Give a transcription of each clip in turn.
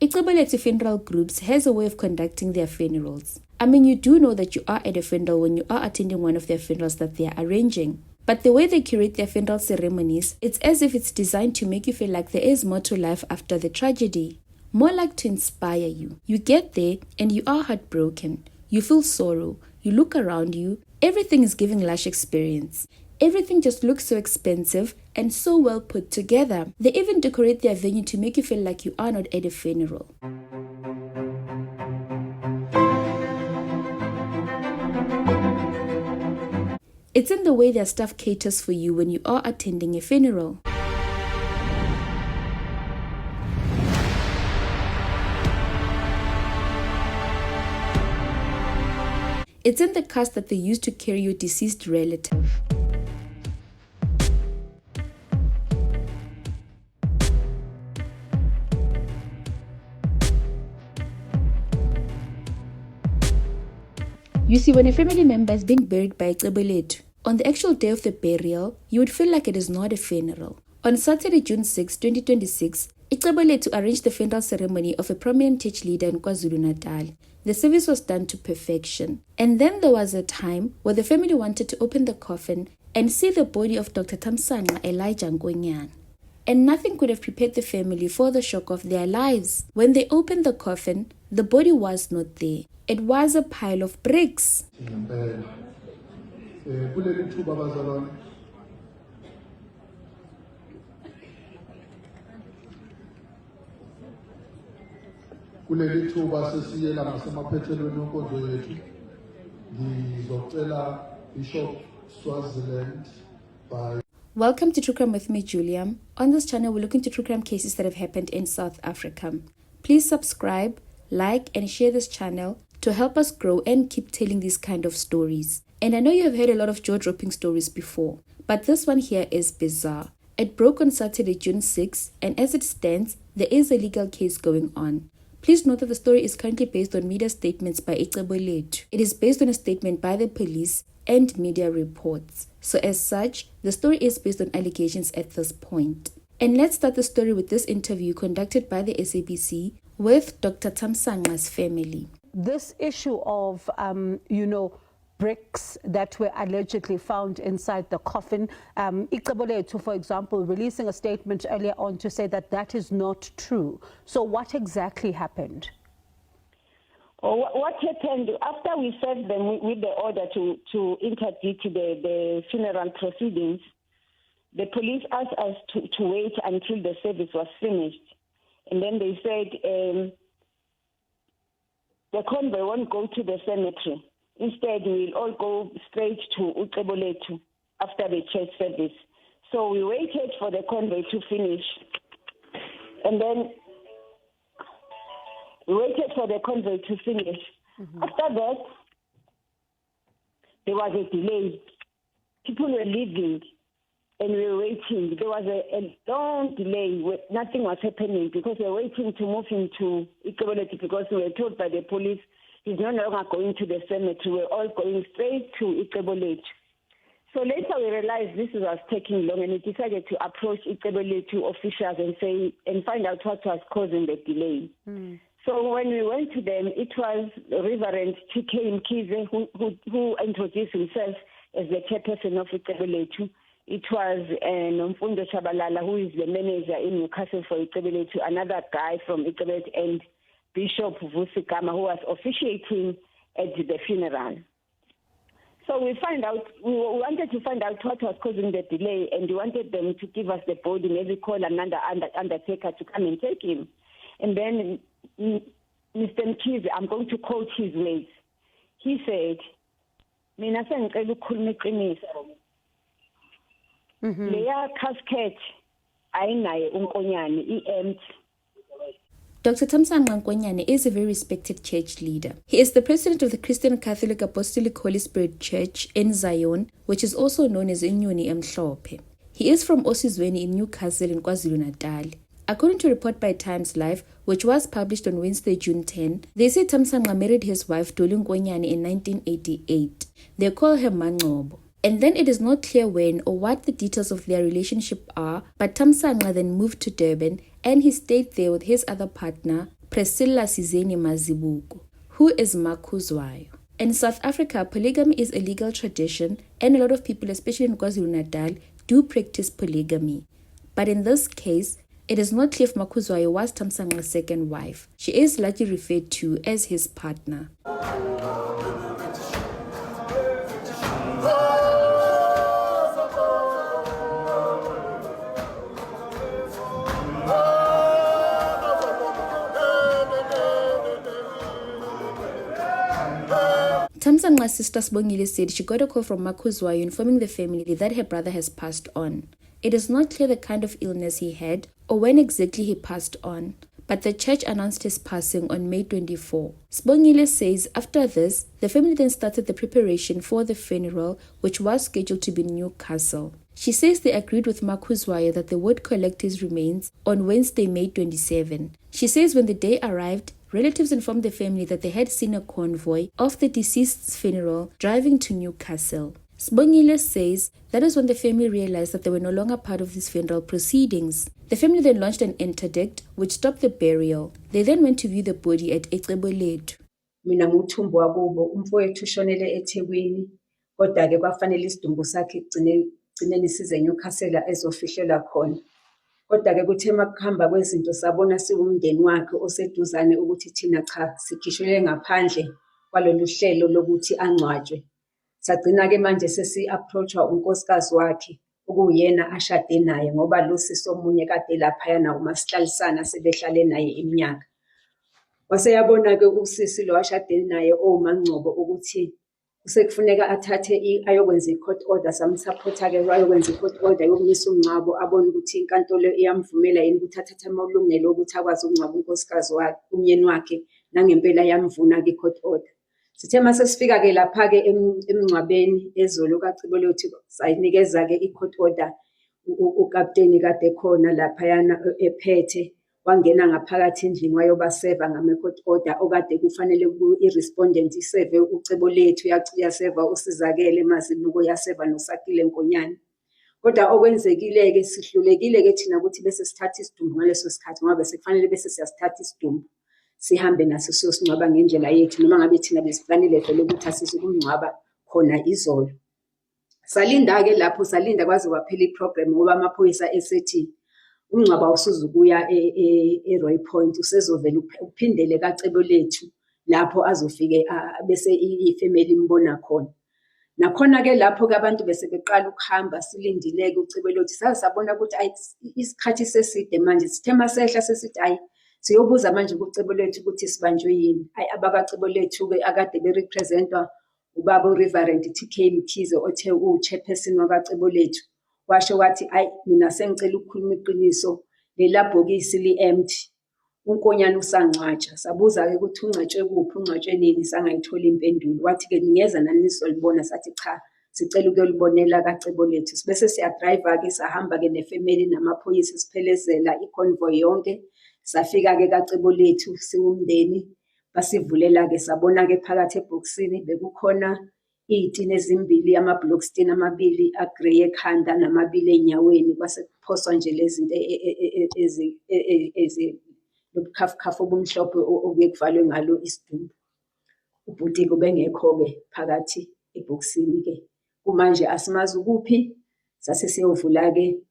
Icebolethu Funeral Groups has a way of conducting their funerals. I mean, you do know that you are at a funeral when you are attending one of their funerals that they are arranging. But the way they curate their funeral ceremonies, it's as if it's designed to make you feel like there is more to life after the tragedy. More like to inspire you. You get there and you are heartbroken. You feel sorrow. You look around you. Everything is giving lush experience. Everything just looks so expensive and so well put together. They even decorate their venue to make you feel like you are not at a funeral. It's in the way their staff caters for you when you are attending a funeral. It's in the cast that they use to carry your deceased relative. You see, when a family member is being buried by Icebolethu, on the actual day of the burial, you would feel like it is not a funeral. On Saturday, June 6, 2026, Icebolethu arranged the funeral ceremony of a prominent church leader in KwaZulu-Natal. The service was done to perfection. And then there was a time where the family wanted to open the coffin and see the body of Dr Thamsanqa Elijah Nkonyane. And nothing could have prepared the family for the shock of their lives. When they opened the coffin, the body was not there. It was a pile of bricks. Kuleli thuba sesiyela nasemaphethelweni enkonzo yethu ngizocela Bishop Swaziland by. Welcome to True Crime with me, Julia. On this channel, we look into true crime cases that have happened in South Africa. Please subscribe, like, and share this channel to help us grow and keep telling these kind of stories. And I know you have heard a lot of jaw-dropping stories before, but this one here is bizarre. It broke on Saturday, June 6, and as it stands, there is a legal case going on. Please note that the story is currently based on media statements by Icebolethu. It is based on a statement by the police and media reports. So as such, the story is based on allegations at this point. And let's start the story with this interview conducted by the SABC with Dr Thamsanqa's family. This issue of, bricks that were allegedly found inside the coffin, Icebolethu, for example, releasing a statement earlier on to say that that is not true. So what exactly happened? What happened after we served them with the order to interdict the funeral proceedings? The police asked us to wait until the service was finished. And then they said the convoy won't go to the cemetery. Instead, we'll all go straight to Icebolethu after the church service. So we waited for the convoy to finish. And then we waited for the convoy to finish. Mm-hmm. After that, there was a delay. People were leaving and we were waiting. There was a long delay where nothing was happening because we were waiting to move into Icebolethu because we were told by the police he's no longer going to the cemetery. We're all going straight to Icebolethu. So later we realized this was taking long and we decided to approach Icebolethu officials and find out what was causing the delay. Mm. So when we went to them, it was Reverend T.K. Mkize who introduced himself as the chairperson of Icebolethu. It was Nomfundo Shabalala, who is the manager in Newcastle for Icebolethu, another guy from Icebolethu, and Bishop Vusikama, who was officiating at the funeral. So we wanted to find out what was causing the delay, and we wanted them to give us the body, maybe call another undertaker to come and take him. And then Mr. Mkize, I'm going to quote his words. He said, "Mina sengicela ukukhuluma iqiniso. Leya casket ayinaye uNkonyane i-empty." Dr Thamsanqa Nkonyane is a very respected church leader. He is the president of the Christian Catholic Apostolic Holy Spirit Church in Zion, which is also known as Inyoni Emhlophe. He is from Osizweni in Newcastle in KwaZulu-Natal. According to a report by Times Live, which was published on Wednesday, June 10, they say Thamsanqa married his wife Dr Nkonyane in 1988. They call her Manqobo. And then it is not clear when or what the details of their relationship are, but Thamsanqa then moved to Durban and he stayed there with his other partner, Priscilla Sizeni Mazibuko. Who is Makhuzwayo? In South Africa, polygamy is a legal tradition, and a lot of people, especially in KwaZulu-Natal, do practice polygamy. But in this case, it is not clear if Makhuzwayo was Thamsanqa's second wife. She is largely referred to as his partner. Thamsanqa's sister Sibongile said she got a call from Makhuzwayo informing the family that her brother has passed on. It is not clear the kind of illness he had or when exactly he passed on, but the church announced his passing on May 24. Sibongile says after this, the family then started the preparation for the funeral, which was scheduled to be in Newcastle. She says they agreed with Makhuzwayo that they would collect his remains on Wednesday, May 27. She says when the day arrived, relatives informed the family that they had seen a convoy of the deceased's funeral driving to Newcastle. Sibongile says that is when the family realized that they were no longer part of these funeral proceedings. The family then launched an interdict which stopped the burial. They then went to view the body at Icebolethu. Mina nguthumbu wakubo umfowethu ushonele eThekwini kodwa ke kwafanele isidumbu sakhe gcineni size Newcastle ezofihlelwa khona. Kodwa ke kuthe makuhamba kwezinto sabona siwumndeni wakhe oseduzane ukuthi thina cha sikhishwe ngaphandle kwalolu hlelo lokuthi angcwatshwe. Sagcina ke manje sesi-approachwa unkosikazi wakhe okuyena ashade naye ngoba lo sisomunye kade lapha yana uma sihlalisana sebehlale naye iminyaka. Waseyabona ke usisi lo ashade naye oMangcobo ukuthi sekufuneka athathe ayokwenza i-court order, samsupporta ke ayokwenza i-court order yokumisa umngcwabo abone ukuthi inkantolo iyamvumela yini ukuthi athathe amalungelo ukuthi akwazi ukungcwaba unkosikazi wakhe umyeni wakhe nangempela yamvuna ke i-court order. Sithe mase sifika ke lapha ke emngcwabeni ezolo kaCibolethu sayinikeza ke i-court order ukapteni kade khona lapha yana ephethe wangena ngaphakathi endlini wayobaseva ngama-court order okade kufanele i-respondent iseve uCibolethu yaseva usizakele Mazibuko yaseva noSakile Nkonyane. Kodwa okwenzekile ke sihlulekile ke thina ukuthi bese sithatha isidumbu ngaleso sikhathi ngoba sekufanele bese siyasithatha isidumbu sihambe naso siyosingcwaba ngendlela yethu noma ngabe thina besifanele vele ukuthi asizukumngcwaba khona izolo. Salinda ke lapho salinda kwaze kwaphela iprogram ngoba amaphoyisa esethi umngcwaba usuzukuya eRoy Point usezovela uphindele kaCibolethu lapho azofike bese ifamily imbona khona. Nakhona ke lapho ke abantu bese beqala ukuhamba silindile ke uCibolethu sabona ukuthi isikhathi seside manje sithe masehla sesithi siyobuza manje kuCibolethu ukuthi sibanjwe yini. AbakaCibolethu ke akade berepresentwa ubaba uReverend TK Mkhize othe uchairperson wakaCibolethu. Washo wathi mina sengicela ukukhuluma iqiniso lelabhokisi li-empty uNkonyane usangcwatsha. Sabuza ke ukuthi ungcwatshwe kuphi ungcwatshwe nini sangayithola impendulo. Wathi ke ningeza nani nizolibona sathi cha sicela ukuyolibonela kaCibolethu. Bese siya driver ke sahamba ke nefamily namaphoyisa siphelezela iconvoy yonke. Safika ke kaCibolethu siwumndeni basivulela ke sabona ke phakathi eboxini bekukhona itini ezimbili ama-blockstein amabili agrey ekhanda namabili enyaweni kwase kuphoswa nje lezi zinto lobukhafukhafu obumhlophe okuye kuvalwe ngalo isidumbu. Ubhuti kube ngekho ke phakathi eboxini ke kumanje asimazi ukuphi sase siyovula ke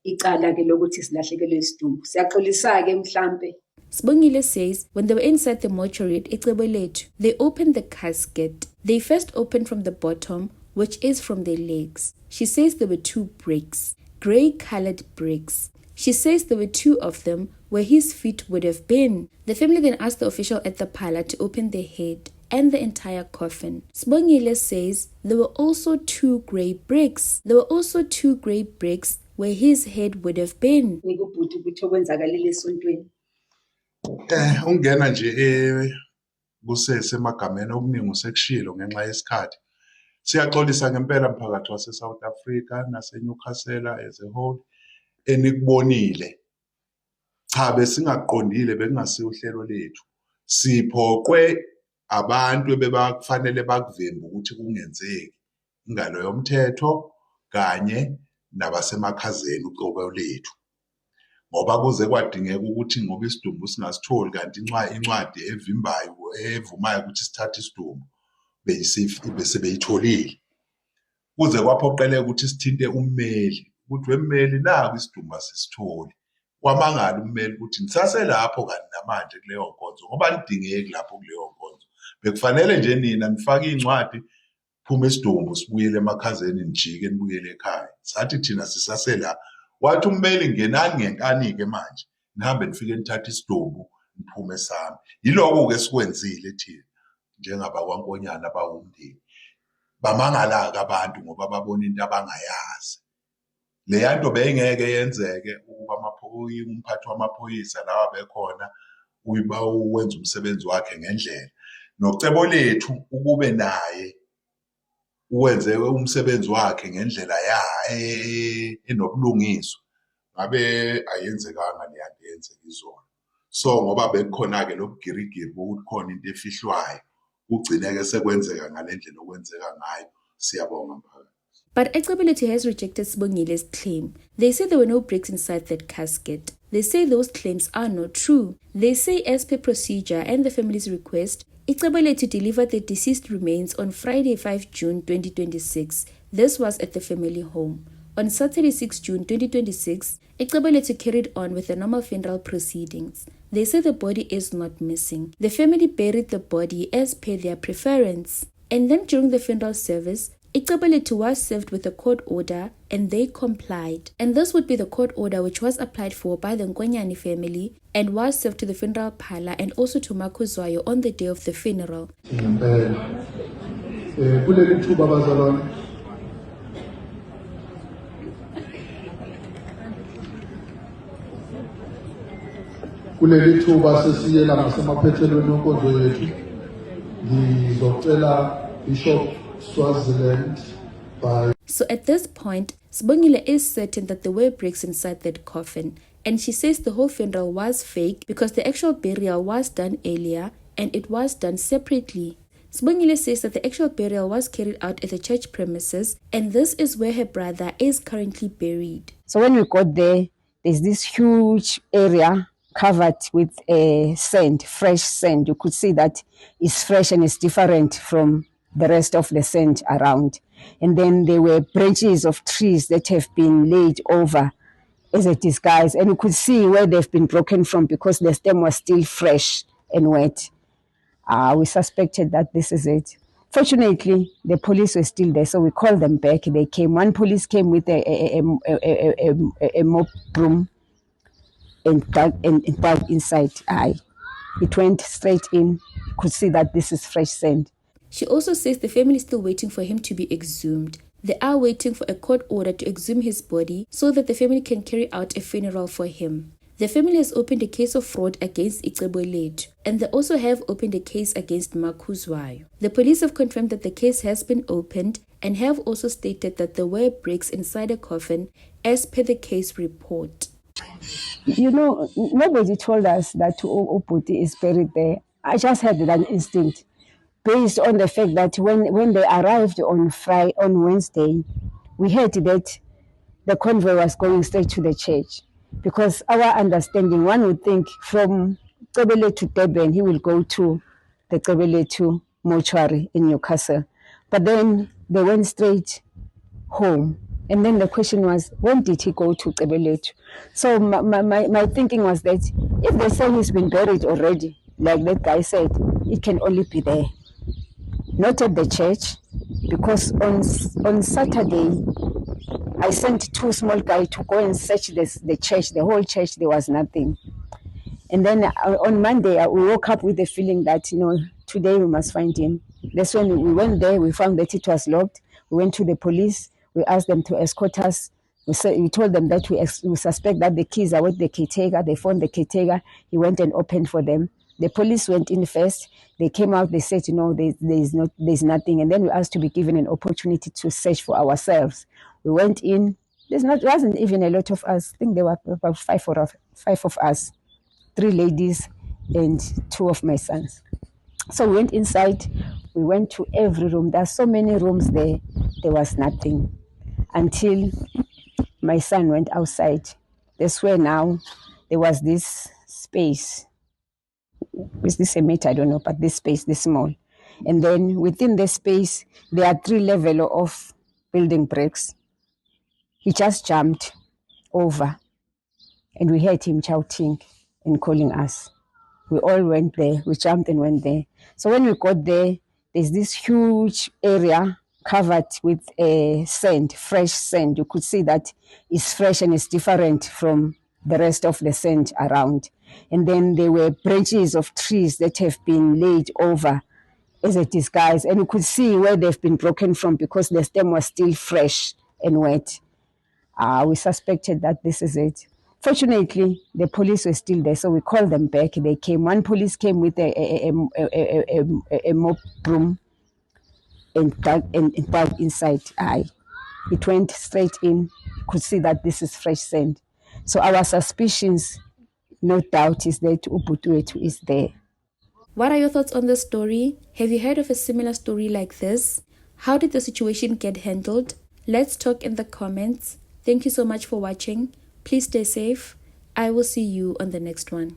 icala ke lokuthi silahlekelwe isidumbu. Siyaxolisa ke mhlambe. Sibongile says when they were inside the mortuary at Icebolethu, they opened the casket. They first opened from the bottom, which is from their legs. She says there were 2 bricks, grey-colored bricks. She says there were 2 of them where his feet would have been. The family then asked the official at the parlour to open the head and the entire coffin. Sibongile says there were also 2 grey bricks. There were also 2 grey bricks where his head would have been. Ungena nje kusese emagameni okuningi usekushilo ngenxa yesikhathi. Siyaxolisa ngempela mphakathi wase South Africa nase Newcastle as a whole enikubonile. Cha besingaqondile bekungasiyo uhlelo lethu. Siphoqwe abantu ebebakufanele bakuvimba ukuthi kungenzeki ingalo yomthetho kanye nabasemakhazeni uqobo lethu. ngoba kuze kwadingeka ukuthi ngoba isidumbu singasitholi kanti incwadi evimbayo evumayo ukuthi sithathe isidumbu besebeyitholile. Kuze kwaphoqeleka ukuthi sithinte ummeli ukuthi wemmeli naku isidumbu asisitholi. Kwamangala ummeli ukuthi nisaselapho kanti namanje kuleyo nkonzo ngoba nidingeki lapho kuleyo nkonzo. Bekufanele nje nina nifake incwadi phume isidumbu sibuyele emakhazeni nijike nibuyele ekhaya. Sathi thina sisasela. Wathi ummeli ngenani ngenkani-ke manje nihambe nifike nithathe isidumbu niphume sami. Yiloko-ke sikwenzile thina njengabakwaNkonyane abawumndeni. Bamangala-ke abantu ngoba babona into abangayazi. Leya nto beyingeke yenzeke ukuba umphathi wamaphoyisa lawa bekhona wenza umsebenzi wakhe ngendlela. NoCebolethu ukube naye uwenze umsebenzi wakhe ngendlela enobulungiswa ngabe ayenzekanga leyanto eyenzeka izona. So ngoba bekukhona-ke lobugirigiri bokuthi khona into efihlwayo kugcineke sekwenzeka ngalendlela okwenzeka ngayo. Siyabonga mphakathi. But Icebolethu has rejected Sibongile's claim. They say there were no bricks inside that casket. They say those claims are not true. They say as per procedure and the family's request, Icebolethu delivered the deceased remains on Friday 5 June 2026. This was at the family home. On Saturday 6 June 2026, Icebolethu carried on with the normal funeral proceedings. They say the body is not missing. The family buried the body as per their preference. And then during the funeral service, Icebolethu was served with a court order and they complied. And this would be the court order which was applied for by the Nkonyane family and was served to the funeral parlour and also to Makuzwayo on the day of the funeral. Kuleli thuba sesiyela ngasemaphethelweni enkonzo yethu ngizocela Bishop Swaziland by. So at this point, Sibongile is certain that there were bricks inside that coffin, and she says the whole funeral was fake because the actual burial was done earlier and it was done separately. Sibongile says that the actual burial was carried out at the church premises, and this is where her brother is currently buried. So when we got there, there's this huge area covered with sand, fresh sand. You could see that it's fresh and it's different from the rest of the sand around. And then there were branches of trees that have been laid over as a disguise. And you could see where they've been broken from because the stem was still fresh and wet. We suspected that this is it. Fortunately, the police were still there, so we called them back. They came. One police came with a mop broom and dug inside. It went straight in. You could see that this is fresh sand. She also says the family is still waiting for him to be exhumed. They are waiting for a court order to exhume his body so that the family can carry out a funeral for him. The family has opened a case of fraud against Icebolethu, and they also have opened a case against Makuzwayo. The police have confirmed that the case has been opened and have also stated that there were bricks inside a coffin as per the case report. You know, nobody told us that Oputi is buried there. I just had that instinct based on the fact that when they arrived on Wednesday, we heard that the convoy was going straight to the church. Because our understanding, one would think from Icebolethu to Durban, he will go to the Icebolethu mortuary in Newcastle. But then they went straight home. And then the question was, when did he go to Icebolethu? So my thinking was that if they say he's been buried already, like that guy said, it can only be there. Not at the church, because on Saturday, I sent two small guys to go and search the church, the whole church. There was nothing. And then on Monday, we woke up with the feeling that, today we must find him. That's when we went there. We found that it was locked. We went to the police. We asked them to escort us. We told them that we suspect that the keys are with the caretaker. They found the caretaker. He went and opened for them. The police went in first. They came out. They said, there's nothing. And then we asked to be given an opportunity to search for ourselves. We went in. Wasn't even a lot of us. I think there were about five of us, 3 ladies and 2 of my sons. So we went inside. We went to every room. There are so many rooms there. There was nothing until my son went outside That's where now there was this space. Is this a meter? I don't know, but this space, this small. And then within the space, there are 3 levels of building bricks. He just jumped over and we heard him shouting and calling us. We all went there. We jumped and went there. So when we got there, there's this huge area covered with sand, fresh sand. You could see that it's fresh and it's different from the rest of the sand around. And then there were branches of trees that have been laid over as a disguise. And you could see where they've been broken from because the stem was still fresh and wet. We suspected that this is it. Fortunately, the police were still there, so we called them back. They came. One police came with a mop broom and dug inside. It went straight in. You could see that this is fresh sand. So our suspicions, no doubt, is that Ubhuti is there. What are your thoughts on this story? Have you heard of a similar story like this? How did the situation get handled? Let's talk in the comments. Thank you so much for watching. Please stay safe. I will see you on the next one.